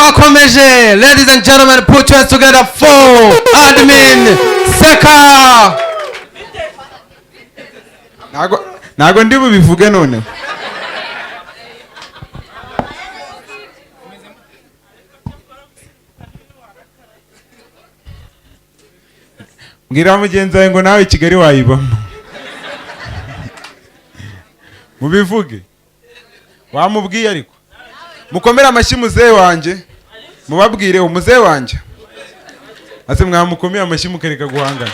twakomeje. Ladies and gentlemen, put your hands together for admin Seka. Nago ndi bubivuge none. Mbwira mugenzi wawe ngo nawe Kigali wayibamo. Mubivuge. Wamubwiye ariko. Mukomera amashyi muzehe wanje. Mubabwire umuzehe wanje. Ase mwamukomera amashyi mukareka guhangana.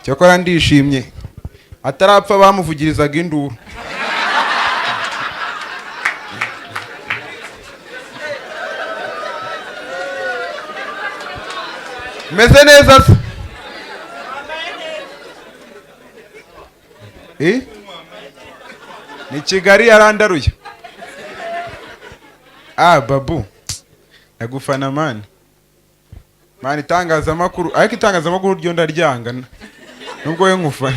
Cyakora ndishimye. Atarapfa bamuvugirizaga induru. Meze neza se? Ni Kigali yarandaruye. Babu. Yagufana man. Man itangazamakuru, ariko itangazamakuru ryo ndaryangana. Nubwo we nkufana.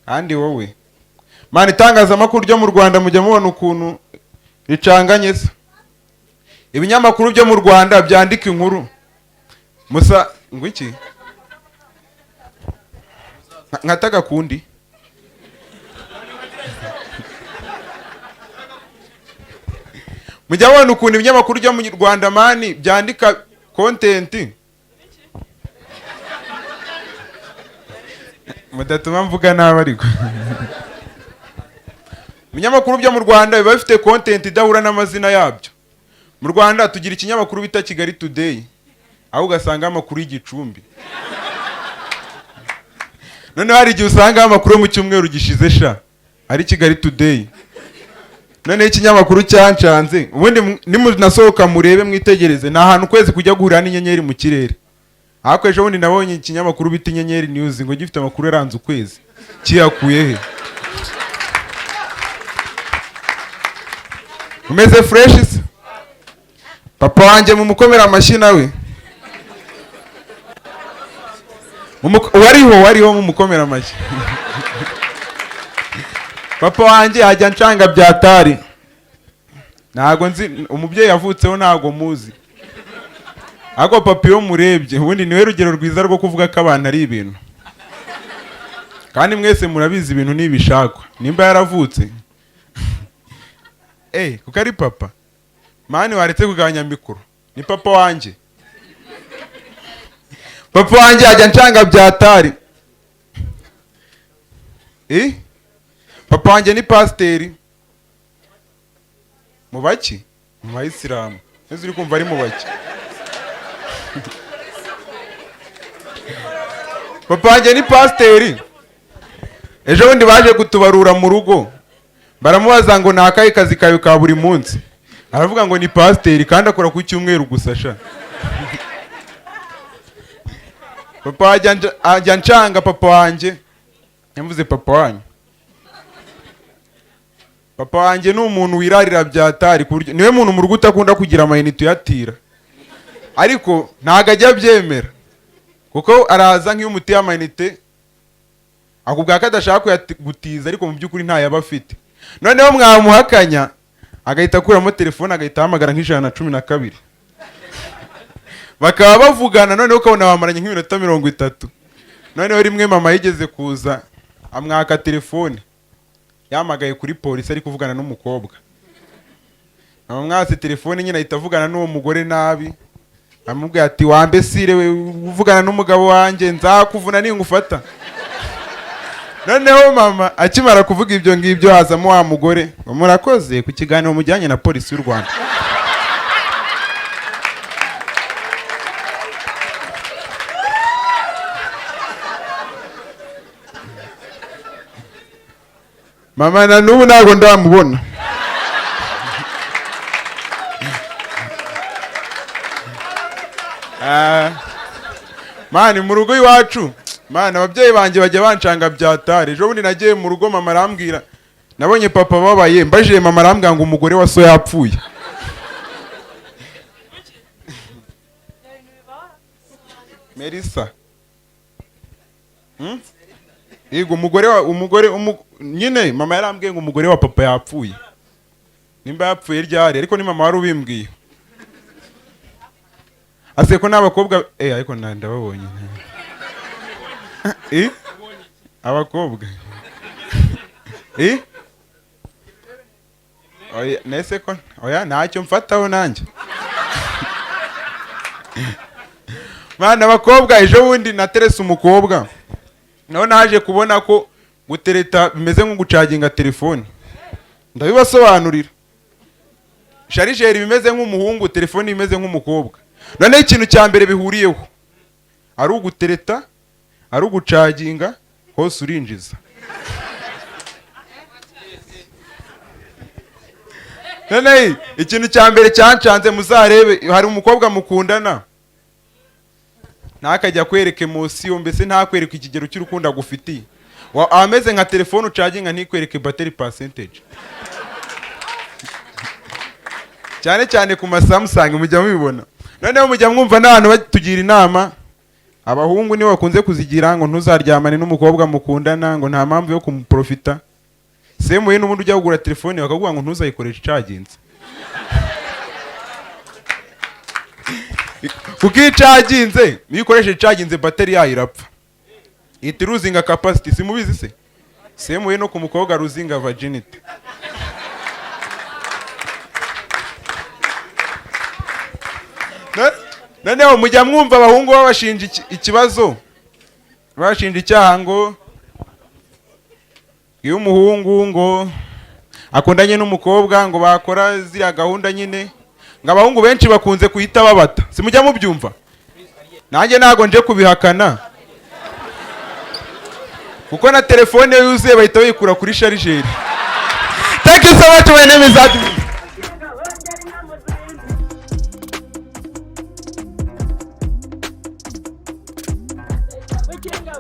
Andi wowe. Man itangazamakuru ryo mu Rwanda mujya mubona ukuntu ricanganye se. Ibinyamakuru byo mu Rwanda byandika inkuru. Musa ngwiki? Nkataga kundi. Mujya mubona ukuntu ibinyamakuru byo mu Rwanda mani byandika content. Mudatuma mvuga nabi ariko. Ibinyamakuru byo mu Rwanda biba bifite content idahura n'amazina yabyo. Mu Rwanda tugira ikinyamakuru bita Kigali Today. Aho ugasanga amakuru y'igicumbi. None hari igihe usanga amakuru mu cyumweru gishize sha. Ari Kigali Today. None ikinyamakuru cyancanze. Ubundi nimunasohoka murebe mwitegereze. Nta hantu kwezi kujya guhura n'inyenyeri mu kirere. Ariko ejo bundi nabonye ikinyamakuru bita Inyenyeri News ngo gifite amakuru yaranze ukwezi. Kiyakuye he? Umeze fresh se? Papa wanjye mumukomera amashyi nawe. Wariho mumukomera amashyi. Papa wanjye ajya ncanga byatari. Ntago nzi umubyeyi yavutseho ntago muzi. Ako papa yo murebye ubundi niwe rugero rwiza rwo kuvuga ko abantu ari ibintu. Kandi mwese murabizi ibintu nibishakwa. Nimba yaravutse. Kuko ari papa. Mani waretse kugabanya mikoro. Ni papa wanjye. Papa wanjye ajya ncanga byatari. Papa wanjye ni pasiteri. Mu baki? Mu Bayisilamu. Nzi uri kumva ari mu baki. Papa wanjye ni pasiteri. Ejo bundi baje kutubarura mu rugo. Baramubaza ngo nakaye kazi kayo ka buri munsi. Aravuga ngo ni pasiteri kandi akora ku cyumweru gusa sha. Papa ajya ncanga papa wanjye. Yamvuze papa wanyu. Papa wanjye ni umuntu wirarira byatari kuryo. Niwe muntu mu rugo utakunda kugira amayinite yatira. Ariko ntago ajya byemera. Kuko araza nk'iyo umutiye amayinite akubwira ko adashaka kuyagutiza ariko mu by'ukuri nta yaba afite. Noneho mwamuhakanya agahita akuramo telefone agahita ahamagara nk'ijana12. Bakaba bavugana noneho ukabona bamaranye nk'iminota 30. Noneho rimwe mama yigeze kuza amwaka telefone. Yamagaye kuri polisi ari kuvugana n'umukobwa. Mama mwase telefone nyine ahita avugana n'uwo mugore nabi. Amubwira ati wambesire we uvugana n'umugabo wanjye nzakuvuna ningufata. Noneho mama akimara kuvuga ibyo ngibyo hazamo wa mugore ngo murakoze ku kiganiro mujyanye na polisi y'u Rwanda. Mama na n'ubu ntabwo ndamubona. Mani mu rugo iwacu Mana ababyeyi banjye bajya bancanga byatari. Ejo bundi nagiye mu rugo mama arambwira nabonye papa babaye mbaje mama arambwira ngo umugore wa so yapfuye. Melissa. Yego nyine mama yarambwiye ngo umugore wa papa yapfuye. Nimba yapfuye ryari ariko ni mama wari ubimbwiye. Ase ko n'abakobwa ariko ndababonye. Abakobwa. Oya nese ko ntacyo mfataho nanjye. Bana abakobwa ejo bundi naterese umukobwa. Naho naje kubona ko gutereta bimeze nko gucaginga telefone. Ndabibasobanurira. Sharijeri bimeze nk'umuhungu, telefone imeze nk'umukobwa. None ikintu cya mbere bihuriyeho ari ugutereta, ari ugucaginga, hose urinjiza. None ikintu cya mbere cyancanze muzarebe, hari umukobwa mukundana ntakajya kwereka emotion, mbese ntakwereka ikigero cy'urukundo agufitiye. Ameze nka telefone ucaginga ntikwereke battery percentage. Cyane cyane ku Samsung mujya mubibona. Noneho mujya mwumva n'abantu batugira inama, abahungu nibo bakunze kuzigira ngo ntuzaryamane n'umukobwa mukundana ngo nta mpamvu yo kumuprofita. Semuye n'ubundi ujya kugura telefone bakaguha ngo ntuzayikoreshe icaginze. Kuko icaginze niyo ukoresheje icaginze battery yayo irapfa. Iti losing capacity simubizi se? Semuye no ku mukobwa losing virginity. Noneho mujya mwumva abahungu babashinja ikibazo, bashinja icyaha ngo iyo umuhungu ngo akundanye n'umukobwa ngo bakora ziriya gahunda nyine, ngo abahungu benshi bakunze kuhita babata. Simujya mubyumva? Nanjye ntago nje kubihakana, kuko na telefone yuzuye bahita bayikura kuri sharijeri. Thank you so much. My name is Admin. Gucaginga